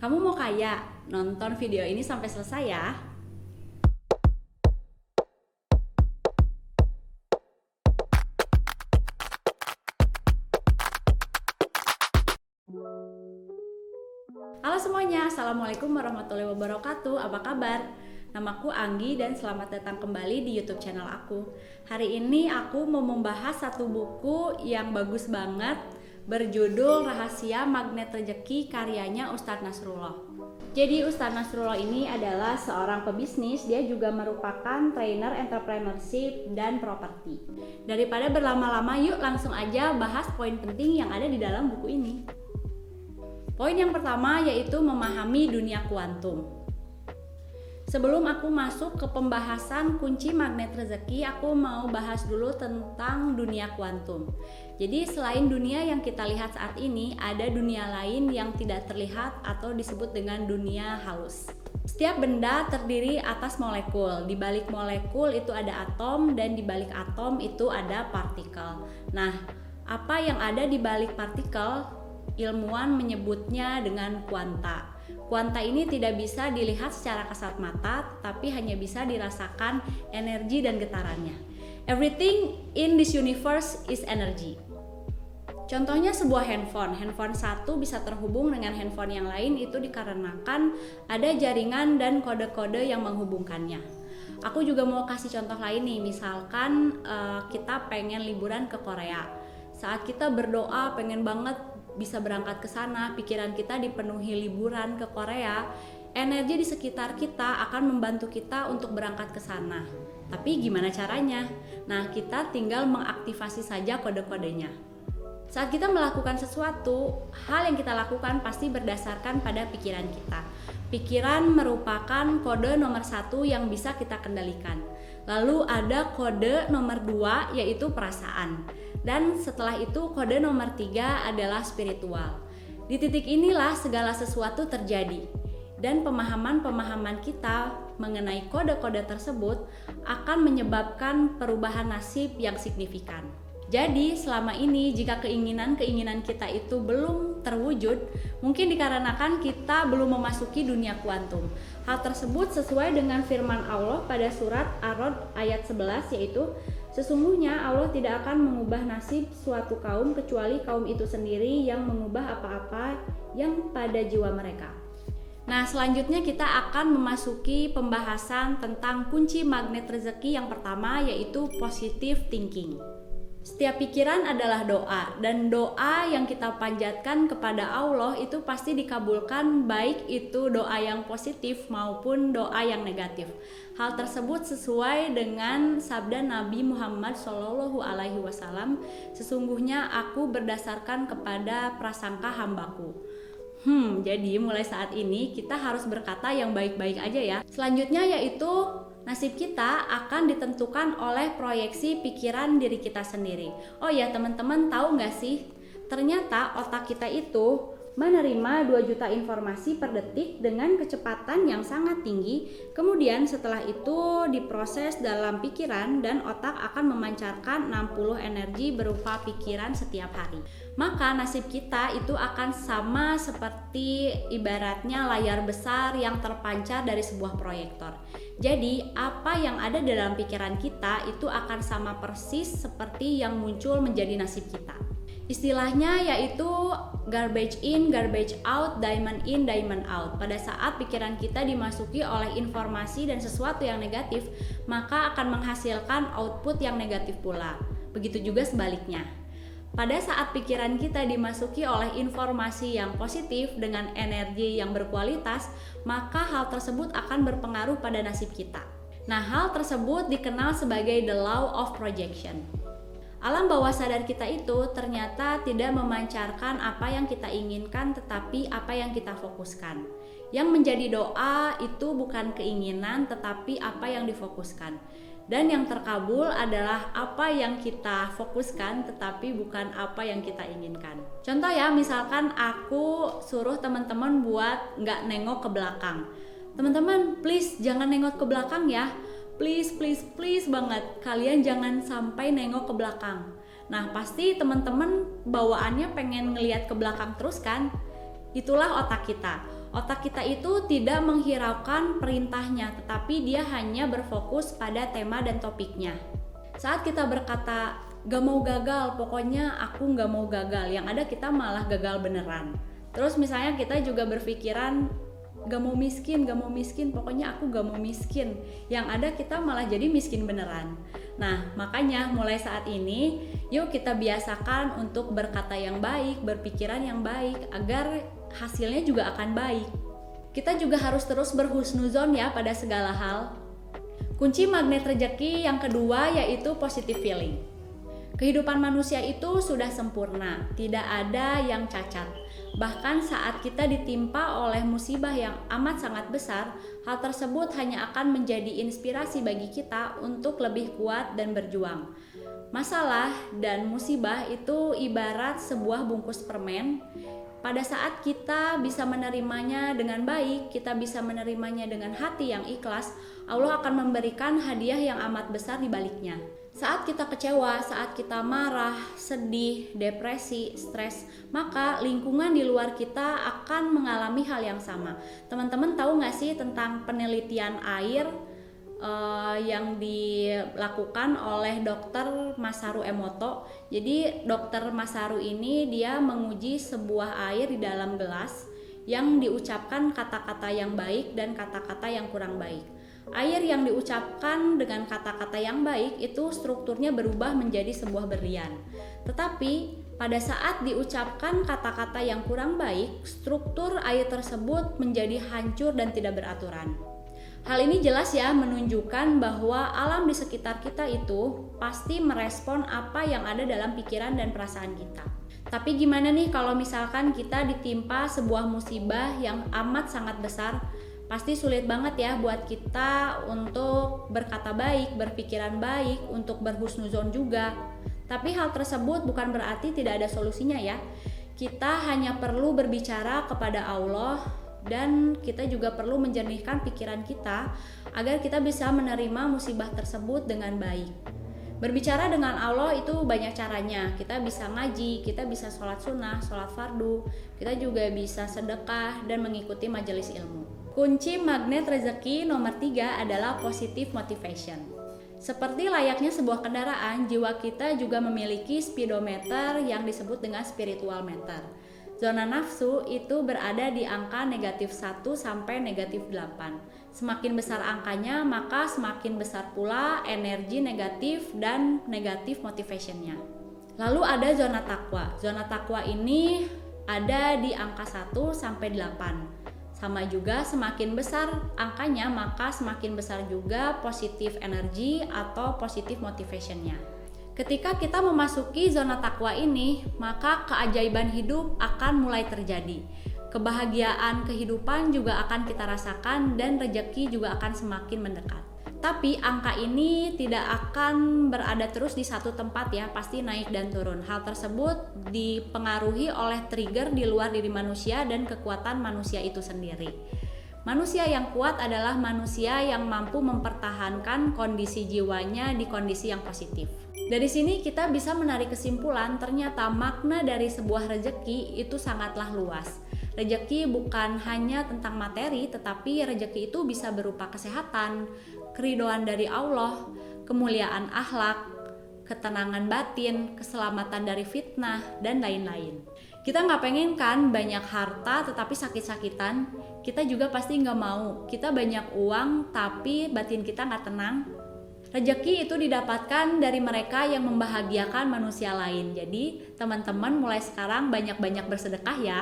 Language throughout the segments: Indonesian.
Kamu mau kaya? Nonton video ini sampai selesai ya. Halo semuanya, Assalamualaikum warahmatullahi wabarakatuh. Apa kabar? Namaku Anggi dan selamat datang kembali di YouTube channel aku. Hari ini aku mau membahas satu buku yang bagus banget, berjudul Rahasia Magnet Rezeki karyanya Ustadz Nasrullah. Jadi Ustadz Nasrullah ini adalah seorang pebisnis, dia juga merupakan trainer entrepreneurship dan properti. Daripada berlama-lama, yuk langsung aja bahas poin penting yang ada di dalam buku ini. Poin yang pertama yaitu memahami dunia kuantum. Sebelum aku masuk ke pembahasan kunci magnet rezeki, aku mau bahas dulu tentang dunia kuantum. Jadi selain dunia yang kita lihat saat ini, ada dunia lain yang tidak terlihat atau disebut dengan dunia halus. Setiap benda terdiri atas molekul. Di balik molekul itu ada atom dan di balik atom itu ada partikel. Nah, apa yang ada di balik partikel? Ilmuwan menyebutnya dengan kuanta. Kuanta ini tidak bisa dilihat secara kasat mata, tapi hanya bisa dirasakan energi dan getarannya. Everything in this universe is energy. Contohnya sebuah handphone satu bisa terhubung dengan handphone yang lain itu dikarenakan ada jaringan dan kode-kode yang menghubungkannya. Aku juga mau kasih contoh lain nih, misalkan kita pengen liburan ke Korea. Saat kita berdoa pengen banget bisa berangkat ke sana, pikiran kita dipenuhi liburan ke Korea, energi di sekitar kita akan membantu kita untuk berangkat ke sana. Tapi gimana caranya? Nah, kita tinggal mengaktifasi saja kode-kodenya. Saat kita melakukan sesuatu, hal yang kita lakukan pasti berdasarkan pada pikiran kita. Pikiran merupakan kode nomor 1 yang bisa kita kendalikan. Lalu ada kode nomor 2 yaitu perasaan. Dan setelah itu kode nomor 3 adalah spiritual. Di titik inilah segala sesuatu terjadi. Dan pemahaman-pemahaman kita mengenai kode-kode tersebut akan menyebabkan perubahan nasib yang signifikan. Jadi selama ini jika keinginan-keinginan kita itu belum terwujud, mungkin dikarenakan kita belum memasuki dunia kuantum. Hal tersebut sesuai dengan firman Allah pada surat Ar-Ra'd ayat 11 yaitu, sesungguhnya Allah tidak akan mengubah nasib suatu kaum kecuali kaum itu sendiri yang mengubah apa-apa yang pada jiwa mereka. Nah, selanjutnya kita akan memasuki pembahasan tentang kunci magnet rezeki yang pertama yaitu positive thinking. Setiap pikiran adalah doa, dan doa yang kita panjatkan kepada Allah itu pasti dikabulkan, baik itu doa yang positif maupun doa yang negatif. Hal tersebut sesuai dengan sabda Nabi Muhammad SAW, sesungguhnya aku berdasarkan kepada prasangka hambaku. Jadi mulai saat ini kita harus berkata yang baik-baik aja ya. Selanjutnya yaitu nasib kita akan ditentukan oleh proyeksi pikiran diri kita sendiri. Oh ya teman-teman, tahu nggak sih? Ternyata otak kita itu menerima 2 juta informasi per detik dengan kecepatan yang sangat tinggi. Kemudian setelah itu diproses dalam pikiran dan otak akan memancarkan 60 energi berupa pikiran setiap hari. Maka nasib kita itu akan sama seperti ibaratnya layar besar yang terpancar dari sebuah proyektor. Jadi apa yang ada dalam pikiran kita itu akan sama persis seperti yang muncul menjadi nasib kita. Istilahnya yaitu garbage in, garbage out, diamond in, diamond out. Pada saat pikiran kita dimasuki oleh informasi dan sesuatu yang negatif, maka akan menghasilkan output yang negatif pula. Begitu juga sebaliknya. Pada saat pikiran kita dimasuki oleh informasi yang positif dengan energi yang berkualitas, maka hal tersebut akan berpengaruh pada nasib kita. Nah, hal tersebut dikenal sebagai the law of projection. Alam bawah sadar kita itu ternyata tidak memancarkan apa yang kita inginkan, tetapi apa yang kita fokuskan. Yang menjadi doa itu bukan keinginan, tetapi apa yang difokuskan. Dan yang terkabul adalah apa yang kita fokuskan, tetapi bukan apa yang kita inginkan. Contoh ya, misalkan aku suruh teman-teman buat nggak nengok ke belakang. Teman-teman, please jangan nengok ke belakang ya. Please banget, kalian jangan sampai nengok ke belakang. Nah, pasti teman-teman bawaannya pengen ngelihat ke belakang terus kan? Itulah otak kita. Otak kita itu tidak menghiraukan perintahnya, tetapi dia hanya berfokus pada tema dan topiknya. Saat kita berkata, gak mau gagal, pokoknya aku gak mau gagal, yang ada kita malah gagal beneran. Terus misalnya kita juga berpikiran, gak mau miskin, pokoknya aku gak mau miskin, yang ada kita malah jadi miskin beneran. Nah, makanya mulai saat ini, yuk kita biasakan untuk berkata yang baik, berpikiran yang baik, agar hasilnya juga akan baik. Kita juga harus terus berhusnuzon ya pada segala hal. Kunci magnet rezeki yang kedua yaitu positive feeling. Kehidupan manusia itu sudah sempurna, tidak ada yang cacat. Bahkan saat kita ditimpa oleh musibah yang amat sangat besar, hal tersebut hanya akan menjadi inspirasi bagi kita untuk lebih kuat dan berjuang. Masalah dan musibah itu ibarat sebuah bungkus permen. Pada saat kita bisa menerimanya dengan baik, kita bisa menerimanya dengan hati yang ikhlas, Allah akan memberikan hadiah yang amat besar di baliknya. Saat kita kecewa, saat kita marah, sedih, depresi, stres, maka lingkungan di luar kita akan mengalami hal yang sama. Teman-teman tahu nggak sih tentang penelitian air yang dilakukan oleh Dr. Masaru Emoto? Jadi Dr. Masaru ini dia menguji sebuah air di dalam gelas yang diucapkan kata-kata yang baik dan kata-kata yang kurang baik. Air yang diucapkan dengan kata-kata yang baik itu strukturnya berubah menjadi sebuah berlian. Tetapi pada saat diucapkan kata-kata yang kurang baik, struktur air tersebut menjadi hancur dan tidak beraturan. Hal ini jelas ya menunjukkan bahwa alam di sekitar kita itu pasti merespon apa yang ada dalam pikiran dan perasaan kita. Tapi gimana nih kalau misalkan kita ditimpa sebuah musibah yang amat sangat besar? Pasti sulit banget ya buat kita untuk berkata baik, berpikiran baik, untuk berhusnuzon juga. Tapi hal tersebut bukan berarti tidak ada solusinya ya. Kita hanya perlu berbicara kepada Allah, dan kita juga perlu menjernihkan pikiran kita agar kita bisa menerima musibah tersebut dengan baik. Berbicara dengan Allah itu banyak caranya. Kita bisa ngaji, kita bisa sholat sunnah, sholat fardu, kita juga bisa sedekah dan mengikuti majelis ilmu. Kunci magnet rezeki nomor 3 adalah positive motivation. Seperti layaknya sebuah kendaraan, jiwa kita juga memiliki speedometer yang disebut dengan spiritual meter. Zona nafsu itu berada di angka negatif 1 sampai negatif 8. Semakin besar angkanya, maka semakin besar pula energi negatif dan negatif motivationnya. Lalu ada zona takwa. Zona takwa ini ada di angka 1 sampai 8. Sama juga semakin besar angkanya, maka semakin besar juga positif energi atau positif motivationnya. Ketika kita memasuki zona takwa ini, maka keajaiban hidup akan mulai terjadi. Kebahagiaan kehidupan juga akan kita rasakan dan rezeki juga akan semakin mendekat. Tapi angka ini tidak akan berada terus di satu tempat ya, pasti naik dan turun. Hal tersebut dipengaruhi oleh trigger di luar diri manusia dan kekuatan manusia itu sendiri. Manusia yang kuat adalah manusia yang mampu mempertahankan kondisi jiwanya di kondisi yang positif. Dari sini kita bisa menarik kesimpulan ternyata makna dari sebuah rezeki itu sangatlah luas. Rezeki bukan hanya tentang materi, tetapi rezeki itu bisa berupa kesehatan, keridhaan dari Allah, kemuliaan akhlak, ketenangan batin, keselamatan dari fitnah, dan lain-lain. Kita nggak pengen kan banyak harta tetapi sakit-sakitan? Kita juga pasti nggak mau. Kita banyak uang tapi batin kita nggak tenang. Rezeki itu didapatkan dari mereka yang membahagiakan manusia lain. Jadi teman-teman mulai sekarang banyak-banyak bersedekah ya.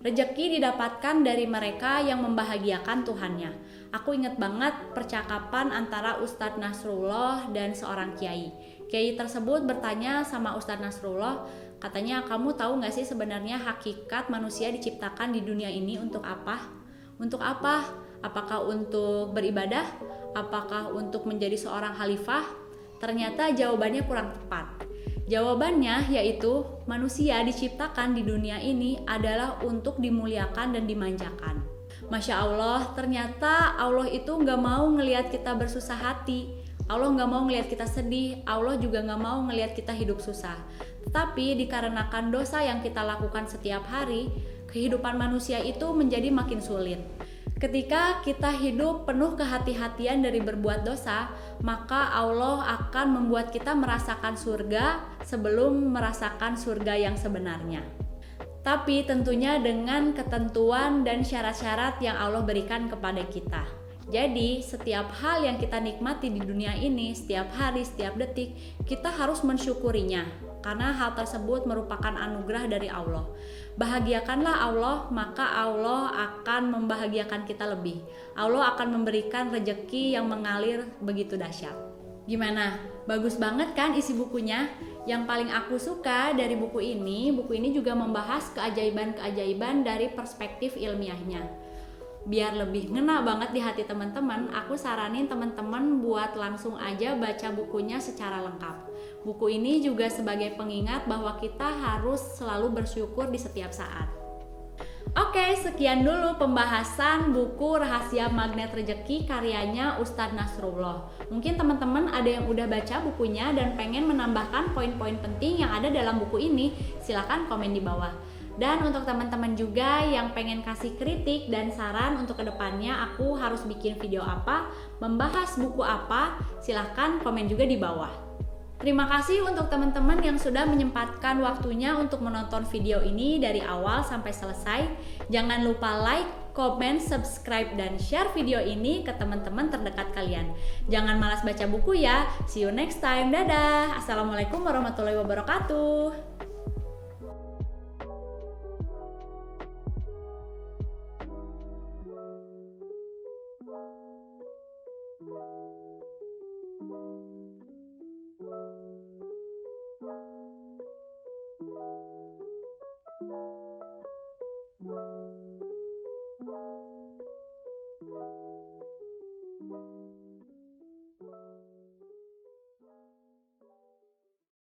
Rezeki didapatkan dari mereka yang membahagiakan Tuhannya. Aku ingat banget percakapan antara Ustadz Nasrullah dan seorang kiai. Kiai tersebut bertanya sama Ustadz Nasrullah, katanya, kamu tahu gak sih sebenarnya hakikat manusia diciptakan di dunia ini untuk apa? Untuk apa? Apakah untuk beribadah? Apakah untuk menjadi seorang khalifah? Ternyata jawabannya kurang tepat. Jawabannya yaitu manusia diciptakan di dunia ini adalah untuk dimuliakan dan dimanjakan. Masya Allah, ternyata Allah itu gak mau ngelihat kita bersusah hati. Allah gak mau ngelihat kita sedih. Allah juga gak mau ngelihat kita hidup susah. Tetapi dikarenakan dosa yang kita lakukan setiap hari, kehidupan manusia itu menjadi makin sulit. Ketika kita hidup penuh kehati-hatian dari berbuat dosa, maka Allah akan membuat kita merasakan surga sebelum merasakan surga yang sebenarnya. Tapi tentunya dengan ketentuan dan syarat-syarat yang Allah berikan kepada kita. Jadi setiap hal yang kita nikmati di dunia ini, setiap hari, setiap detik, kita harus mensyukurinya. Karena hal tersebut merupakan anugerah dari Allah. Bahagiakanlah Allah, maka Allah akan membahagiakan kita lebih. Allah akan memberikan rejeki yang mengalir begitu dahsyat. Gimana? Bagus banget kan isi bukunya? Yang paling aku suka dari buku ini juga membahas keajaiban-keajaiban dari perspektif ilmiahnya. Biar lebih ngena banget di hati teman-teman, aku saranin teman-teman buat langsung aja baca bukunya secara lengkap. Buku ini juga sebagai pengingat bahwa kita harus selalu bersyukur di setiap saat. Oke, sekian dulu pembahasan buku Rahasia Magnet Rejeki karyanya Ustadz Nasrullah. Mungkin teman-teman ada yang udah baca bukunya dan pengen menambahkan poin-poin penting yang ada dalam buku ini, silakan komen di bawah. Dan untuk teman-teman juga yang pengen kasih kritik dan saran untuk kedepannya aku harus bikin video apa, membahas buku apa, silahkan komen juga di bawah. Terima kasih untuk teman-teman yang sudah menyempatkan waktunya untuk menonton video ini dari awal sampai selesai. Jangan lupa like, komen, subscribe, dan share video ini ke teman-teman terdekat kalian. Jangan malas baca buku ya. See you next time. Dadah. Assalamualaikum warahmatullahi wabarakatuh.